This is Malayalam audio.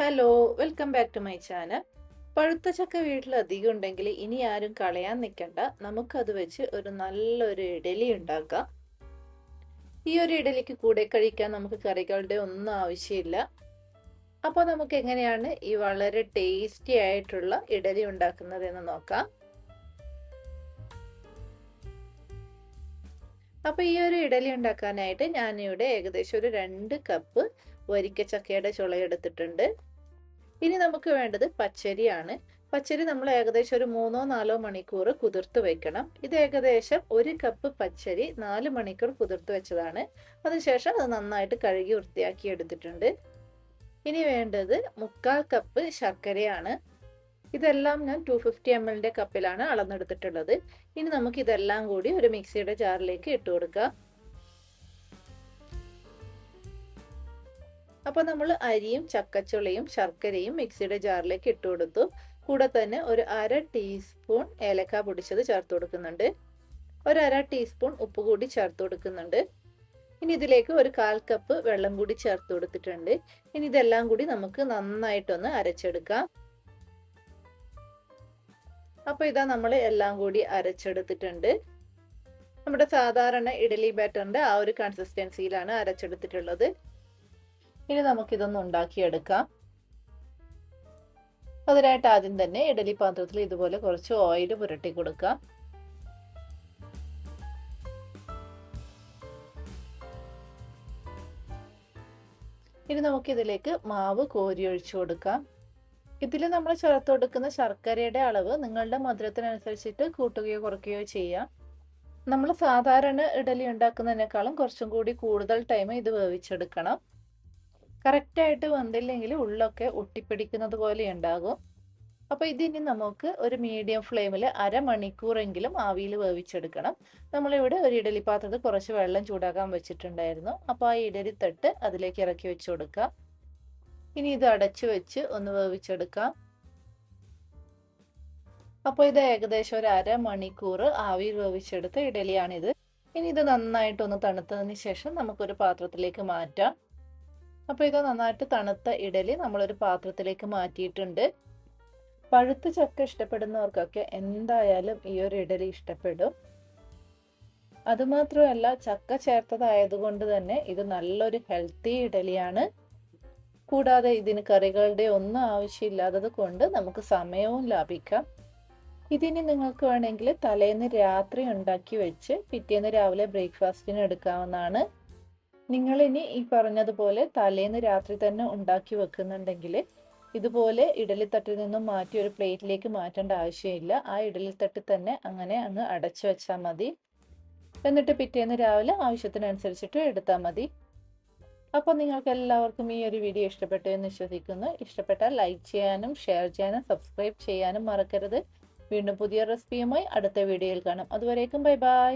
Hello, welcome back to my channel. പഴുത്ത ചക്ക വീട്ടിൽ അധികം ഉണ്ടെങ്കിൽ ഇനി ആരും കളയാൻ നിൽക്കണ്ട. നമുക്കത് വെച്ച് ഒരു നല്ലൊരു ഇഡലി ഉണ്ടാക്കാം. ഈ ഒരു ഇഡലിക്ക് കൂടെ കഴിക്കാൻ നമുക്ക് കറികളുടെ ഒന്നും ആവശ്യമില്ല. അപ്പോൾ നമുക്ക് എങ്ങനെയാണ് ഈ വളരെ ടേസ്റ്റി ആയിട്ടുള്ള ഇഡലി ഉണ്ടാക്കുന്നത് എന്ന് നോക്കാം. അപ്പോൾ ഈ ഒരു ഇഡലി ഉണ്ടാക്കാനായിട്ട് ഞാനിവിടെ ഏകദേശം ഒരു 2 കപ്പ് വരിക്കച്ചക്കയുടെ ചുള എടുത്തിട്ടുണ്ട്. ഇനി നമുക്ക് വേണ്ടത് പച്ചരിയാണ്. പച്ചരി നമ്മൾ ഏകദേശം ഒരു 3-4 മണിക്കൂർ കുതിർത്ത് വെക്കണം. ഇത് ഏകദേശം 1 കപ്പ് പച്ചരി 4 മണിക്കൂർ കുതിർത്ത് വെച്ചതാണ്. അതിനുശേഷം അത് നന്നായിട്ട് കഴുകി വൃത്തിയാക്കി എടുത്തിട്ടുണ്ട്. ഇനി വേണ്ടത് 1/4 കപ്പ് ശർക്കരയാണ്. ഇതെല്ലാം ഞാൻ 250 ml കപ്പിലാണ് അളന്നെടുത്തിട്ടുള്ളത്. ഇനി നമുക്ക് ഇതെല്ലാം കൂടി ഒരു മിക്സിയുടെ ജാറിലേക്ക് ഇട്ട് കൊടുക്കാം. അപ്പോൾ നമ്മൾ അരിയും ചക്കച്ചുളയും ശർക്കരയും മിക്സിയുടെ ജാറിലേക്ക് ഇട്ട് കൊടുത്തു. കൂടെ തന്നെ ഒരു 1/2 ടീസ്പൂൺ ഏലക്ക പൊടിച്ചത് ചേർത്ത് കൊടുക്കുന്നുണ്ട്. ഒരു 1/2 ടീസ്പൂൺ ഉപ്പ് കൂടി ചേർത്ത് കൊടുക്കുന്നുണ്ട്. ഇനി ഇതിലേക്ക് ഒരു 1/4 കപ്പ് വെള്ളം കൂടി ചേർത്ത് കൊടുത്തിട്ടുണ്ട്. ഇനി ഇതെല്ലാം കൂടി നമുക്ക് നന്നായിട്ടൊന്ന് അരച്ചെടുക്കാം. അപ്പോൾ ഇതാ നമ്മൾ എല്ലാം കൂടി അരച്ചെടുത്തിട്ടുണ്ട്. നമ്മുടെ സാധാരണ ഇഡലി ബാറ്ററിന്റെ ആ ഒരു കൺസിസ്റ്റൻസിയിലാണ് അരച്ചെടുത്തിട്ടുള്ളത്. ഇനി നമുക്കിതൊന്ന് ഉണ്ടാക്കിയെടുക്കാം. അതിനായിട്ട് ആദ്യം തന്നെ ഇഡലി പാത്രത്തിൽ ഇതുപോലെ കുറച്ച് ഓയിൽ പുരട്ടി കൊടുക്കാം. ഇനി നമുക്കിതിലേക്ക് മാവ് കോരി ഒഴിച്ചു കൊടുക്കാം. ഇതിൽ നമ്മൾ ചേർത്ത് കൊടുക്കുന്ന ശർക്കരയുടെ അളവ് നിങ്ങളുടെ മധുരത്തിനനുസരിച്ചിട്ട് കൂട്ടുകയോ കുറയ്ക്കുകയോ ചെയ്യാം. നമ്മൾ സാധാരണ ഇഡലി ഉണ്ടാക്കുന്നതിനേക്കാളും കുറച്ചും കൂടി കൂടുതൽ ടൈം ഇത് വേവിച്ചെടുക്കണം. കറക്റ്റായിട്ട് വെന്തില്ലെങ്കിൽ ഉള്ളൊക്കെ ഒട്ടിപ്പിടിക്കുന്നത് പോലെ ഉണ്ടാകും. അപ്പോൾ ഇതിനി നമുക്ക് ഒരു മീഡിയം ഫ്ലെയിമിൽ 1/2 മണിക്കൂറെങ്കിലും ആവിയിൽ വേവിച്ചെടുക്കണം. നമ്മളിവിടെ ഒരു ഇഡലി പാത്രത്തിൽ കുറച്ച് വെള്ളം ചൂടാക്കാൻ വെച്ചിട്ടുണ്ടായിരുന്നു. അപ്പോൾ ആ ഇഡലി തട്ട് അതിലേക്ക് ഇറക്കി വെച്ച് കൊടുക്കാം. ഇനി ഇത് അടച്ചു വെച്ച് ഒന്ന് വേവിച്ചെടുക്കാം. അപ്പോൾ ഇത് ഏകദേശം ഒരു 1/2 മണിക്കൂർ ആവിയിൽ വേവിച്ചെടുത്ത ഇഡലിയാണിത്. ഇനി ഇത് നന്നായിട്ടൊന്ന് തണുത്തതിന് ശേഷം നമുക്കൊരു പാത്രത്തിലേക്ക് മാറ്റാം. അപ്പോൾ ഇത് നന്നായിട്ട് തണുത്ത ഇഡലി നമ്മളൊരു പാത്രത്തിലേക്ക് മാറ്റിയിട്ടുണ്ട്. പഴുത്ത ചക്ക ഇഷ്ടപ്പെടുന്നവർക്കൊക്കെ എന്തായാലും ഈ ഒരു ഇഡലി ഇഷ്ടപ്പെടും. അതുമാത്രമല്ല ചക്ക ചേർത്തതായതുകൊണ്ട് തന്നെ ഇത് നല്ലൊരു ഹെൽത്തി ഇഡലിയാണ്. കൂടാതെ ഇതിന് കറികളുടെ ഒന്നും ആവശ്യമില്ലാത്തത് കൊണ്ട് നമുക്ക് സമയവും ലാഭിക്കാം. ഇതിന് നിങ്ങൾക്ക് വേണമെങ്കിൽ തലേന്ന് രാത്രി ഉണ്ടാക്കി വെച്ച് പിറ്റേന്ന് രാവിലെ ബ്രേക്ക്ഫാസ്റ്റിന് എടുക്കാവുന്നതാണ്. നിങ്ങളിനി ഈ പറഞ്ഞതുപോലെ തലേന്ന് രാത്രി തന്നെ ഉണ്ടാക്കി വെക്കുന്നുണ്ടെങ്കിൽ ഇതുപോലെ ഇഡലിത്തട്ടിൽ നിന്നും മാറ്റി ഒരു പ്ലേറ്റിലേക്ക് മാറ്റേണ്ട ആവശ്യമില്ല. ആ ഇഡലിത്തട്ടിൽ തന്നെ അങ്ങനെ അങ്ങ് അടച്ചു വെച്ചാൽ മതി. എന്നിട്ട് പിറ്റേന്ന് രാവിലെ ആവശ്യത്തിനനുസരിച്ചിട്ട് എടുത്താൽ മതി. അപ്പോൾ നിങ്ങൾക്ക് എല്ലാവർക്കും ഈ ഒരു വീഡിയോ ഇഷ്ടപ്പെട്ടു എന്ന് വിശ്വസിക്കുന്നു. ഇഷ്ടപ്പെട്ടാൽ ലൈക്ക് ചെയ്യാനും ഷെയർ ചെയ്യാനും സബ്സ്ക്രൈബ് ചെയ്യാനും മറക്കരുത്. വീണ്ടും പുതിയ റെസിപ്പിയുമായി അടുത്ത വീഡിയോയിൽ കാണാം. അതുവരേക്കും ബൈ ബൈ.